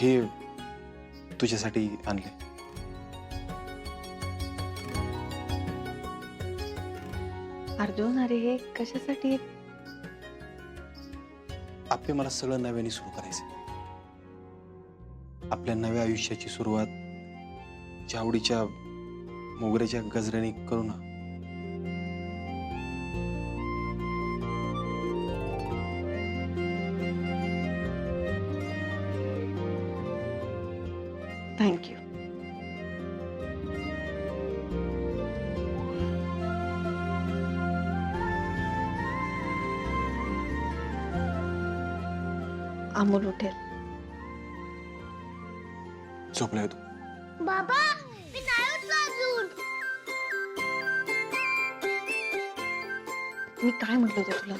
हे तुझ्यासाठी आणले. अर्जुन, अरे हे कशासाठी? आपले मला सगळं नव्याने सुरू करायचं. आपल्या नव्या आयुष्याची सुरुवात चावडीच्या मोगऱ्याच्या गजऱ्याने करू ना. थँक्यू. अमोल उठेल. झोपलाय तू? बाबा मी नाही उठलो अजून. मी काय म्हटलं होतं तुला?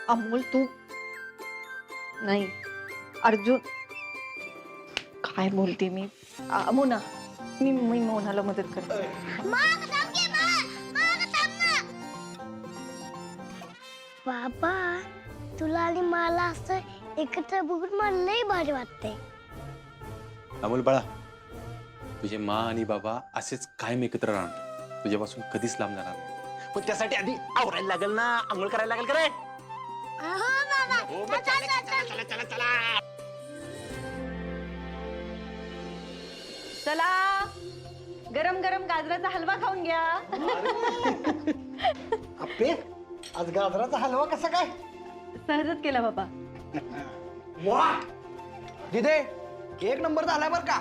अमोल तू नाही. अर्जुन काय बोलते मी? मोना, मी मोनाला मदत करते. माग थांब की माग थांब ना. बाबा तुला आणि मला असं एकत्र बघून मला लई भारी वाटते. अमोल बाळा, तुझे मा आणि बाबा असेच कायम एकत्र राहणार. तुझ्यापासून कधीच लांब जाणार नाही. पण त्यासाठी आधी आवरायला लागेल ना, आंघोळ करायला लागेल. करे हो बाबा. चला, गरम गरम गाजराचा हलवा खाऊन घ्या. अप्पे, आज गाजराचा हलवा कसा काय? सहजच केला बाबा. वा दिदे, एक नंबर झालाय बर का.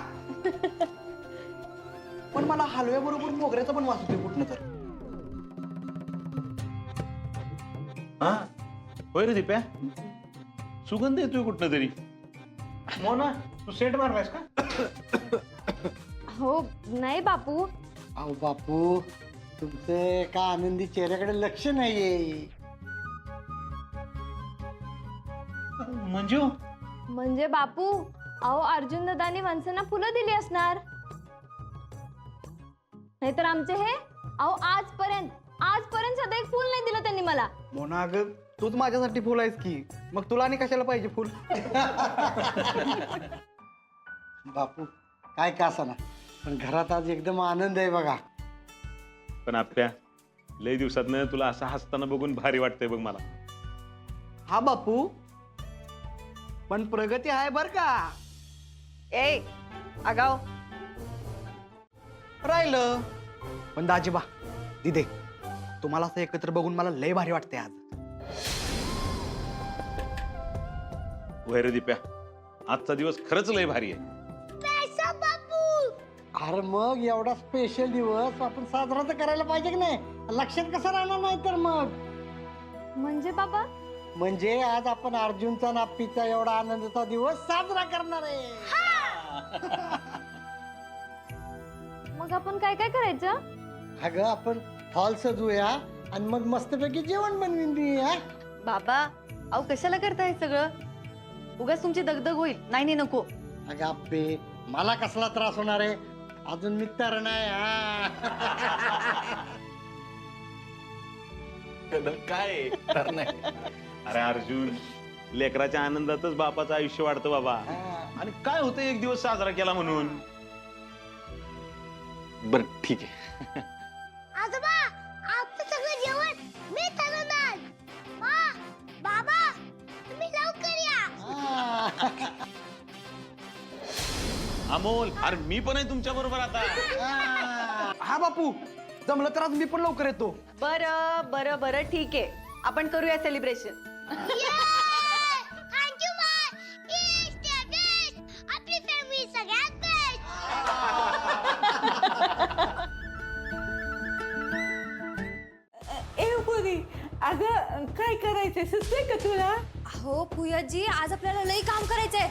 पण मला हलव्याबरोबर मोगऱ्याचा पण वास होतोय कुठनं तर. हा होय रे दीप्या, सुगंध येतोय कुठनं तरी. मोना, तू सेंट मारलायस का? हो नाही बापू. अहो बापू, तुमचं का आनंदी चेहऱ्याकडे लक्ष नाहीये. म्हणजे हो? म्हणजे बापू, अहो अर्जुन दादानी माणसांना फुलं दिली असणार. नाहीतर आमचे हे अहो आजपर्यंत सुद्धा एक फुल नाही दिलं त्यांनी मला. मोना अगं, तूच माझ्यासाठी फुल आहेस की, मग तुला आणि कशाला पाहिजे फुल? बापू काय का असं ना, पण घरात आज एकदम आनंद आहे बघा. पण आप्या, लय दिवसातनं तुला असं हसताना बघून भारी वाटतंय बघ मला. हा बापू, पण प्रगती आहे बर का. ए आगाव. राहिलं पण दाजीबा दिदे, तुम्हाला असं एकत्र बघून मला लय भारी वाटतंय आज. होय रे दीप्या, आजचा दिवस खरंच लय भारी आहे. अरे मग एवढा स्पेशल दिवस आपण साजरा तर करायला पाहिजे की नाही? लक्षात कसं राहणार नाही तर मग. म्हणजे बाबा म्हणजे आज आपण अर्जुनचा नाप्पीचा एवढा आनंदाचा दिवस साजरा करणार आहे. मग आपण काय काय करायचं? अगं आपण हॉल सजूया आणि मग मस्तपैकी जेवण बनवून देऊया. बाबा, अहो कशाला करताय सगळं? उगाच तुमची दगदग होईल. नाही नाही नको. अगं आप्पे, मला कसला त्रास होणार आहे? अजून मी तर नाही. काय तर नाही. अरे अर्जुन, लेकराच्या आनंदातच बापाचं आयुष्य वाढतं बाबा. आणि काय होतं एक दिवस साजरा केला म्हणून. बर ठीक आहे. आजोबा आजचं सगळं जेवण मी ठरवणार. बाबा तुम्ही लवकर या. अमोल, अरे मी पण आहे तुमच्या बरोबर आता. हा बापू, जमलं तर आज मी पण लवकर येतो. बरं बरं बरं ठीक आहे, आपण करूया सेलिब्रेशन. थँक्यू मा. आपली फॅमिली सगळ्यात बेस्ट. ए पुरी, अगं काय करायचंय सुचतंय का तुला? हो भुयाजी, आज आपल्याला लई काम करायचंय.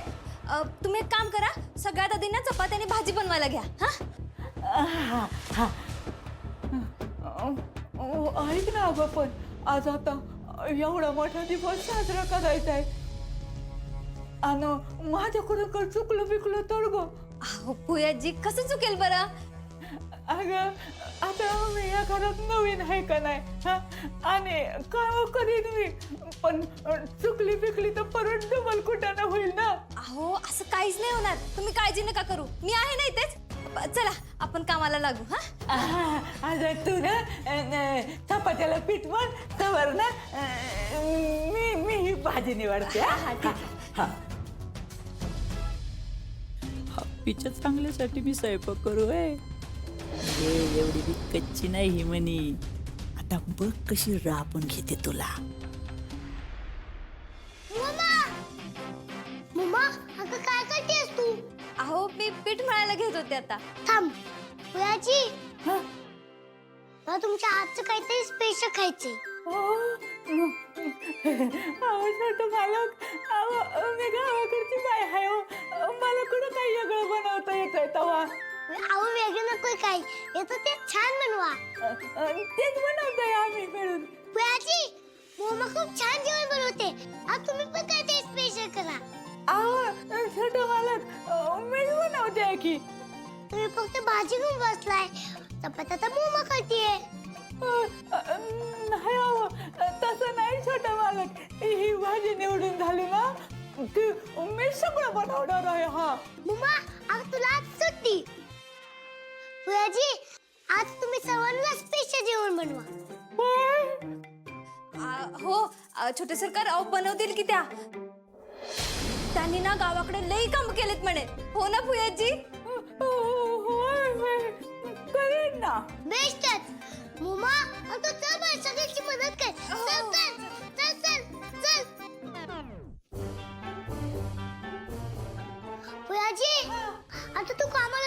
तुम्ही एक काम करा, सगळ्यात आधी ना चपाती आणि भाजी बनवायला घ्या. हा ऐक ना अगं, पण आज आता एवढा मोठा दिवस साजरा करायचा आहे आणि माझ्याकडून काही चुकलं बिकलं तर ग. भुयाजी कसं चुकेल बरं? अगं आता मी या घरात नवीन आहे का नाही हा आणि काम करीन मी पण चुकली पिकली तर परत डबल कुटाणा होईल ना. अहो असं काहीच नाही होणार, तुम्ही काळजी नका करू, मी आहे ना इथेच. चला आपण कामाला लागू. हा आता तू ना चपात्याला पीठ मळ तवर ना मी ही भाजी निवडते. हा हप्पीच्या चांगल्यासाठी मी स्वयंपाक करू आहे. एवढी बी कच्ची नाही ही म्हणी. आता बघ कशी राबून घेते तुला. मम्मा अगं काय करतेस तू? अहो मी पीठ मळायला घेत होते आता. थांब फुयाजी, मला तुमच्या हातचं काहीतरी स्पेशल खायचंय. अहो छोटं मालक, अहो मी गावाकडची बाय आहे हो. मला कुठं काही वेगळं बनवता येतंय तवा. अहो वेगळं नकोय काय, येतं ते छान बनवा. तेच बनवतोय आम्ही मिळून. फुयाजी, मम्मा खूप छान जेवण बनवते. आज तुम्ही पण काहीतरी स्पेशल करा. अहो छोटं मालक, मीच बनवते की. तुम्ही फक्त भाजी घेऊन बसलाय, चपात्या तर मम्मा करतेय. नाही अहो, तसं नाही छोटा मालक. ही भाजी निवडून झाली ना की मी सगळं बनवणार आहे. हा मम्मा आज तुला आज सुट्टी. फुयाजी, आज तुम्ही सर्वांना स्पेशल जेवण बनवा. हो छोटे सरकार अहो बनवतील की त्या. त्यांनी ना गावाकडे लई काम केलेत म्हणे. हो ना फुयाजी? करेन ना. बेस्टच. मम्मा आता चल बाय, सगळ्यांची मदत कर. चल चल चल चल चल. फुयाजी, आता तू कामाला